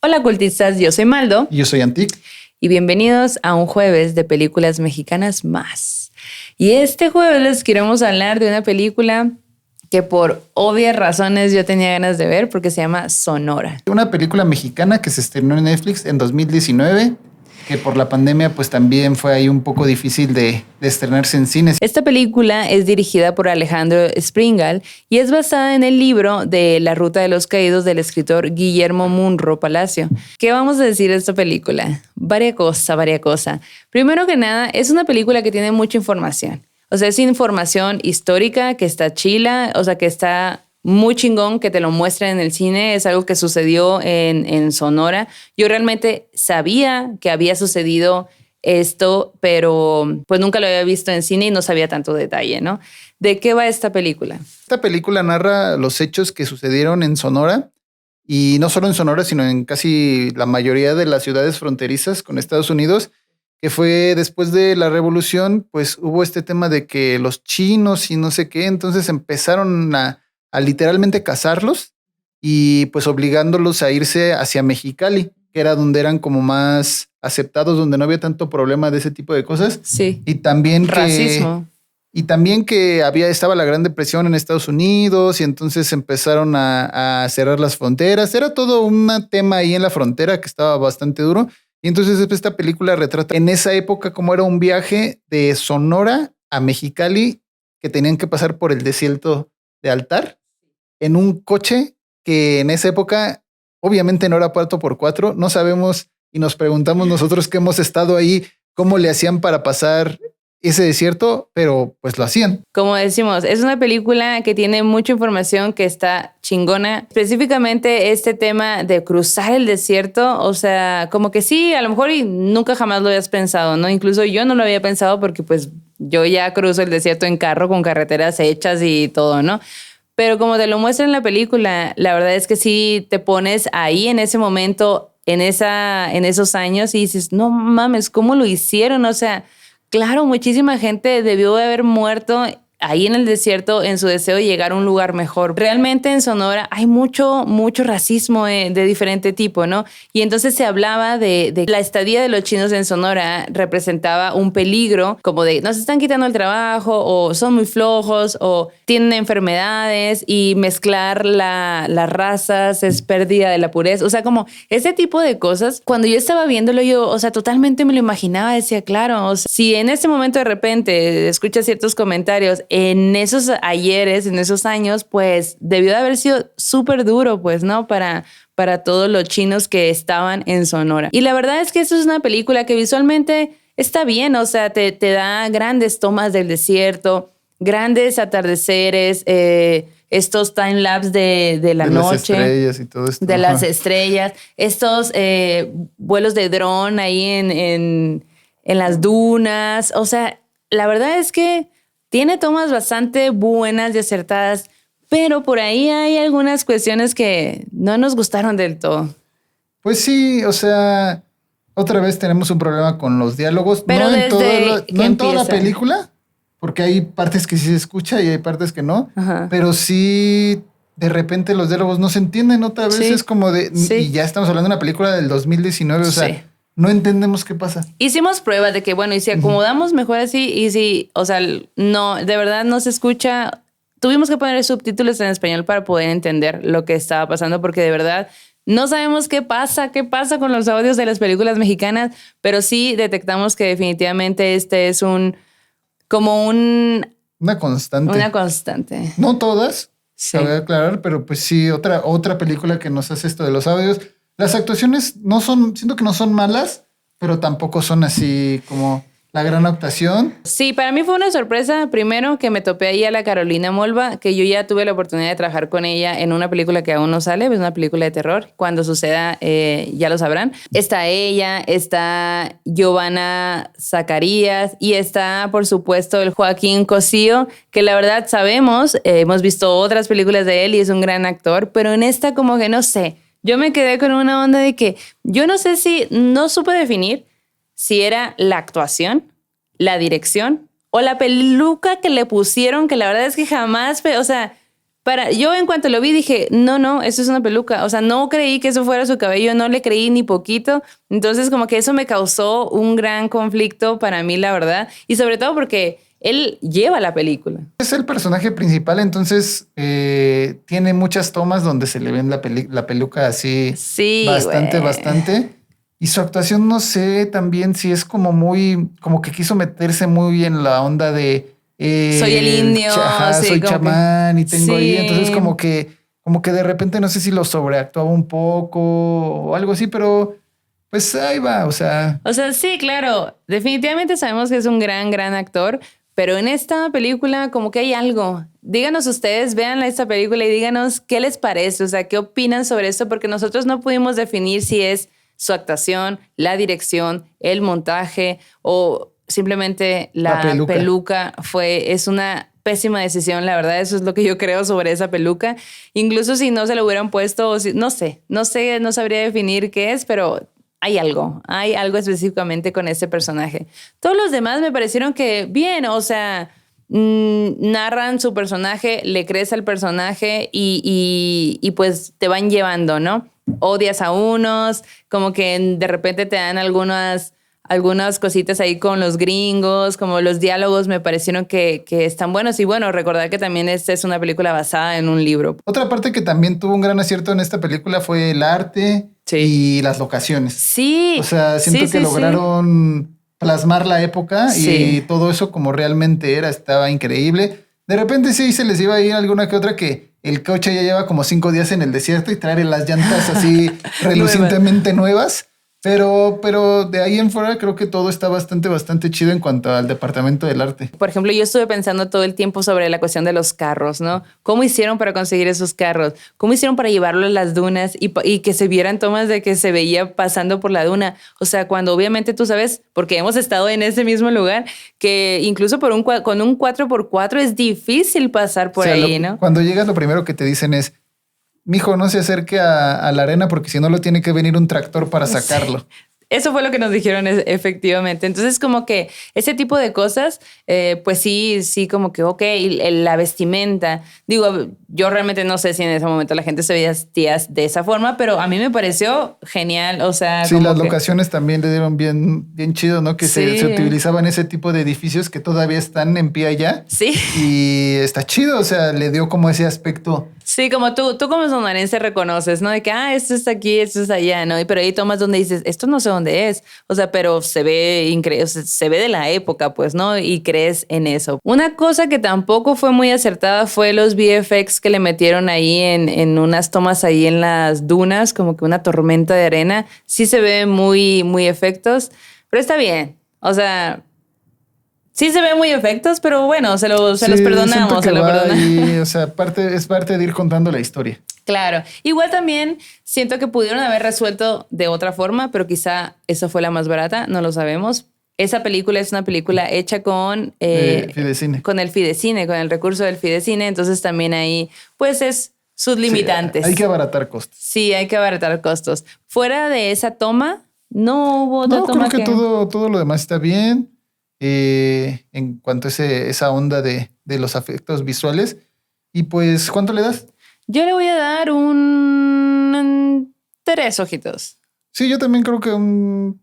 Hola cultistas, yo soy Maldo. Yo soy Antic. Y bienvenidos a un jueves de películas mexicanas más. Y este jueves les queremos hablar de una película que por obvias razones yo tenía ganas de ver porque se llama Sonora. Una película mexicana que se estrenó en Netflix en 2019, que por la pandemia pues también fue ahí un poco difícil de estrenarse en cines. Esta película es dirigida por Alejandro Springal y es basada en el libro de La Ruta de los Caídos del escritor Guillermo Munro Palacio. ¿Qué vamos a decir de esta película? Varias cosas. Primero que nada, es una película que tiene mucha información. O sea, es información histórica que está chila, o sea, que está muy chingón que te lo muestren en el cine. Es algo que sucedió en Sonora. Yo realmente sabía que había sucedido esto, pero pues nunca lo había visto en cine y no sabía tanto detalle, ¿no? ¿De qué va esta película? Esta película narra los hechos que sucedieron en Sonora, y no solo en Sonora, sino en casi la mayoría de las ciudades fronterizas con Estados Unidos, que fue después de la revolución, pues hubo este tema de que los chinos y no sé qué, entonces empezaron a literalmente cazarlos y pues obligándolos a irse hacia Mexicali, que era donde eran como más aceptados, donde no había tanto problema de ese tipo de cosas. Sí. Y también racismo. Estaba la Gran Depresión en Estados Unidos y entonces empezaron a cerrar las fronteras. Era todo un tema ahí en la frontera que estaba bastante duro. Y entonces esta película retrata en esa época cómo era un viaje de Sonora a Mexicali que tenían que pasar por el desierto de Altar en un coche que en esa época obviamente no era 4x4. No sabemos y nos preguntamos nosotros que hemos estado ahí cómo le hacían para pasar ese desierto, pero pues lo hacían. Como decimos, es una película que tiene mucha información que está chingona. Específicamente este tema de cruzar el desierto, o sea, como que sí, a lo mejor y nunca jamás lo habías pensado, ¿no? Incluso yo no lo había pensado porque pues yo ya cruzo el desierto en carro con carreteras hechas y todo, ¿no? Pero como te lo muestra en la película, la verdad es que sí te pones ahí en ese momento, en esos años y dices, no mames, ¿cómo lo hicieron? O sea, claro, muchísima gente debió de haber muerto ahí en el desierto en su deseo de llegar a un lugar mejor. Realmente en Sonora hay mucho racismo de diferente tipo, ¿no? Y entonces se hablaba de la estadía de los chinos en Sonora representaba un peligro, como de nos están quitando el trabajo o son muy flojos o tienen enfermedades y mezclar las razas es pérdida de la pureza. O sea, como ese tipo de cosas. Cuando yo estaba viéndolo, yo, o sea, totalmente me lo imaginaba. Decía, claro, o sea, si en ese momento de repente escuchas ciertos comentarios en esos ayeres, en esos años, pues debió de haber sido súper duro, pues, ¿no? Para todos los chinos que estaban en Sonora. Y la verdad es que eso es una película que visualmente está bien, o sea, te da grandes tomas del desierto, grandes atardeceres, estos time-lapse de la noche. De las estrellas y todo esto. De las estrellas, estos vuelos de dron ahí en las dunas. O sea, la verdad es que tiene tomas bastante buenas y acertadas, pero por ahí hay algunas cuestiones que no nos gustaron del todo. Pues sí, o sea, otra vez tenemos un problema con los diálogos. Pero no en toda la empieza. película, porque hay partes que sí se escucha y hay partes que no. Ajá. Pero sí, de repente los diálogos no se entienden otra vez. Sí, es como de... sí. Y ya estamos hablando de una película del 2019, o sea... Sí. No entendemos qué pasa. Hicimos pruebas de que, bueno, y si acomodamos mejor así, y si, o sea, no, de verdad no se escucha. Tuvimos que poner subtítulos en español para poder entender lo que estaba pasando, porque de verdad no sabemos qué pasa con los audios de las películas mexicanas, pero sí detectamos que definitivamente este es una constante. Una constante. No todas, Sí. voy a aclarar, pero pues sí, otra película que nos hace esto de los audios. Las actuaciones siento que no son malas, pero tampoco son así como la gran actuación. Sí, para mí fue una sorpresa. Primero que me topé ahí a la Carolina Molva, que yo ya tuve la oportunidad de trabajar con ella en una película que aún no sale, es una película de terror. Cuando suceda, ya lo sabrán. Está ella, está Giovanna Zacarías y está, por supuesto, el Joaquín Cosío, que la verdad sabemos, hemos visto otras películas de él y es un gran actor, pero en esta como que no sé. Yo me quedé con una onda de que yo no sé no supe definir si era la actuación, la dirección o la peluca que le pusieron, que la verdad es que jamás, o sea, Yo en cuanto lo vi dije, no, eso es una peluca. O sea, no creí que eso fuera su cabello, no le creí ni poquito. Entonces como que eso me causó un gran conflicto para mí, la verdad. Y sobre todo porque él lleva la película. Es el personaje principal, entonces tiene muchas tomas donde se le ven la peluca así Sí, bastante. Y su actuación, no sé también si es como que quiso meterse muy en la onda de soy el indio, sí, soy chamán y tengo ahí. Entonces como que de repente no sé si lo sobreactuaba un poco o algo así, pero pues ahí va, o sea. O sea, sí, claro, definitivamente sabemos que es un gran actor, pero en esta película como que hay algo. Díganos ustedes, vean esta película y díganos qué les parece, o sea, qué opinan sobre esto, porque nosotros no pudimos definir si es su actuación, la dirección, el montaje o simplemente la peluca es una pésima decisión, la verdad, eso es lo que yo creo sobre esa peluca. Incluso si no se lo hubieran puesto, no sabría definir qué es, pero hay algo específicamente con este personaje. Todos los demás me parecieron que bien, o sea, narran su personaje, le crees al personaje y pues te van llevando, ¿no? Odias a unos, como que de repente te dan algunas cositas ahí con los gringos, como los diálogos me parecieron que están buenos. Y bueno, recordar que también esta es una película basada en un libro. Otra parte que también tuvo un gran acierto en esta película fue el arte y las locaciones. Sí. O sea, siento que lograron plasmar la época y todo eso como realmente era, estaba increíble. De repente sí se les iba a ir alguna que otra que el coche ya lleva como 5 días en el desierto y trae las llantas así relucientemente nuevas. Pero de ahí en fuera creo que todo está bastante chido en cuanto al departamento del arte. Por ejemplo, yo estuve pensando todo el tiempo sobre la cuestión de los carros, ¿no? ¿Cómo hicieron para conseguir esos carros? ¿Cómo hicieron para llevarlo a las dunas y que se vieran tomas de que se veía pasando por la duna? O sea, cuando obviamente tú sabes, porque hemos estado en ese mismo lugar, que incluso con un 4x4 es difícil pasar por ahí, ¿no? Cuando llegas, lo primero que te dicen es: mijo, no se acerque a la arena porque si no lo tiene que venir un tractor para sacarlo. Sí. Eso fue lo que nos dijeron efectivamente. Entonces, como que ese tipo de cosas, pues sí, como que, ok, la vestimenta. Digo, yo realmente no sé si en ese momento la gente se vestía de esa forma, pero a mí me pareció genial. O sea, sí, las locaciones también le dieron bien chido, ¿no? Que se utilizaban ese tipo de edificios que todavía están en pie allá. Sí. Y está chido, o sea, le dio como ese aspecto. Sí, como tú como sonorense reconoces, ¿no? De que, esto está aquí, esto está allá, ¿no? Pero hay tomas donde dices, esto no sé dónde es. O sea, pero se ve increíble, o sea, se ve de la época, pues, ¿no? Y crees en eso. Una cosa que tampoco fue muy acertada fue los VFX que le metieron ahí en unas tomas ahí en las dunas, como que una tormenta de arena. Sí se ve muy efectos, pero está bien. O sea, sí se ven muy efectos, pero bueno, se los perdonamos. O sea, es parte de ir contando la historia. Claro. Igual también siento que pudieron haber resuelto de otra forma, pero quizá esa fue la más barata, no lo sabemos. Esa película es una película hecha con Fidecine. Con el Fidecine, con el recurso del Fidecine, entonces también ahí pues es sus limitantes. Sí, hay que abaratar costos. Sí, hay que abaratar costos. Fuera de esa toma, no hubo otra toma. No, creo que todo lo demás está bien. En cuanto a esa onda de los efectos visuales. Y pues, ¿cuánto le das? Yo le voy a dar un 3 ojitos. Sí, yo también creo que un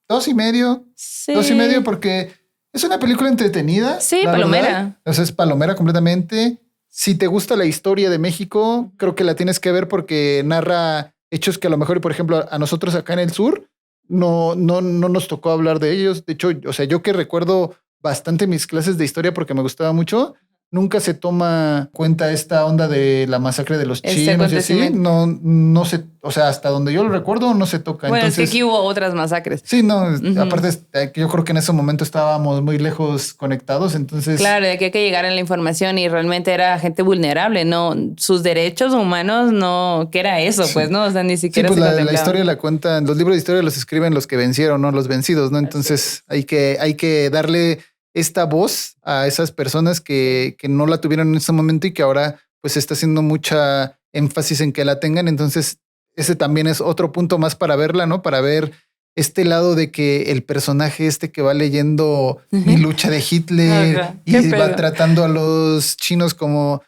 2.5. Sí. 2.5 porque es una película entretenida. Sí, palomera. O sea, es palomera completamente. Si te gusta la historia de México, creo que la tienes que ver porque narra hechos que a lo mejor, por ejemplo, a nosotros acá en el sur no nos tocó hablar de ellos. De hecho, o sea, yo que recuerdo bastante mis clases de historia porque me gustaba mucho, nunca se toma cuenta esta onda de la masacre de los chinos y así. No se, o sea, hasta donde yo lo recuerdo, no se toca. Bueno, entonces, es que aquí hubo otras masacres. Sí, no, aparte yo creo que en ese momento estábamos muy lejos conectados, entonces... Claro, de que hay que llegar a la información y realmente era gente vulnerable, ¿no? Sus derechos humanos, no, ¿qué era eso? Sí. Pues, ¿no? O sea, ni siquiera pues la historia la cuentan, los libros de historia los escriben los que vencieron, no los vencidos, ¿no? Entonces hay que darle esta voz a esas personas que no la tuvieron en ese momento y que ahora pues está haciendo mucha énfasis en que la tengan. Entonces ese también es otro punto más para verla, ¿no? Para ver este lado de que el personaje que va leyendo Mi lucha de Hitler y va tratando a los chinos como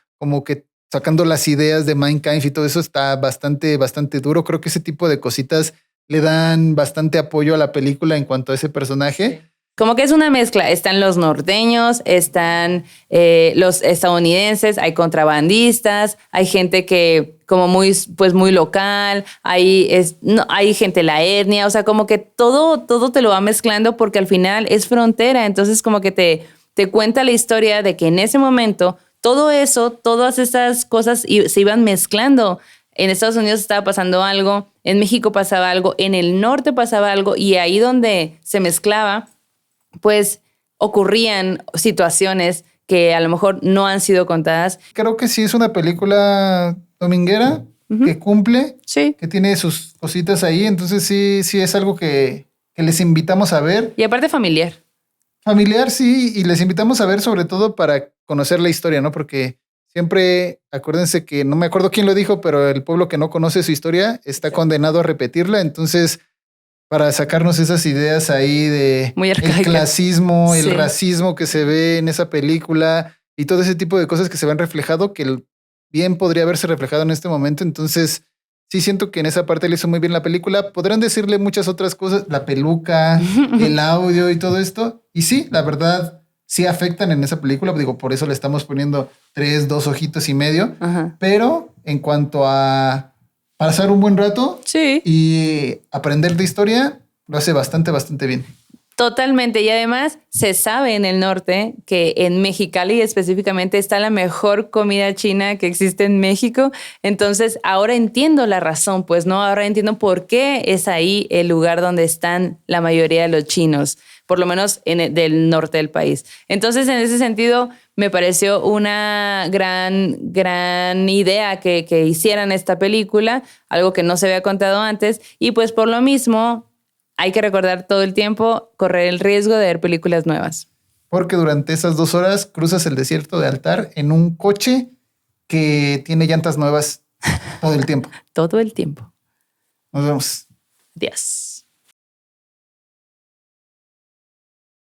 que sacando las ideas de Mein Kampf y todo eso está bastante, bastante duro. Creo que ese tipo de cositas le dan bastante apoyo a la película en cuanto a ese personaje. Como que es una mezcla. Están los norteños, están los estadounidenses, hay contrabandistas, hay gente que como muy local, hay gente de la etnia, o sea, como que todo te lo va mezclando porque al final es frontera. Entonces como que te cuenta la historia de que en ese momento todo eso, todas esas cosas se iban mezclando. En Estados Unidos estaba pasando algo, en México pasaba algo, en el norte pasaba algo y ahí donde se mezclaba, pues ocurrían situaciones que a lo mejor no han sido contadas. Creo que sí es una película dominguera que cumple, Sí. que tiene sus cositas ahí. Entonces sí es algo que les invitamos a ver. Y aparte familiar. Familiar, sí, y les invitamos a ver sobre todo para conocer la historia, ¿no? Porque siempre, acuérdense que no me acuerdo quién lo dijo, pero el pueblo que no conoce su historia está condenado a repetirla. Entonces, para sacarnos esas ideas ahí de Muy el arcaicas. clasismo, el Sí. racismo que se ve en esa película y todo ese tipo de cosas que se ven reflejado, que bien podría haberse reflejado en este momento. Entonces, sí siento que en esa parte le hizo muy bien la película. Podrán decirle muchas otras cosas, la peluca, el audio y todo esto. Y sí, la verdad, sí afectan en esa película. Digo, por eso le estamos poniendo 2 ojitos y medio. Ajá. Pero en cuanto a pasar un buen rato Sí. y aprender de historia, lo hace bastante, bastante bien. Totalmente. Y además se sabe en el norte que en Mexicali específicamente está la mejor comida china que existe en México. Entonces ahora entiendo la razón, pues no, ahora entiendo por qué es ahí el lugar donde están la mayoría de los chinos, por lo menos del norte del país. Entonces en ese sentido me pareció una gran idea que hicieran esta película, algo que no se había contado antes. Y pues por lo mismo hay que recordar todo el tiempo, correr el riesgo de ver películas nuevas. Porque durante esas 2 horas cruzas el desierto de Altar en un coche que tiene llantas nuevas todo el tiempo. Todo el tiempo. Nos vemos. Adiós.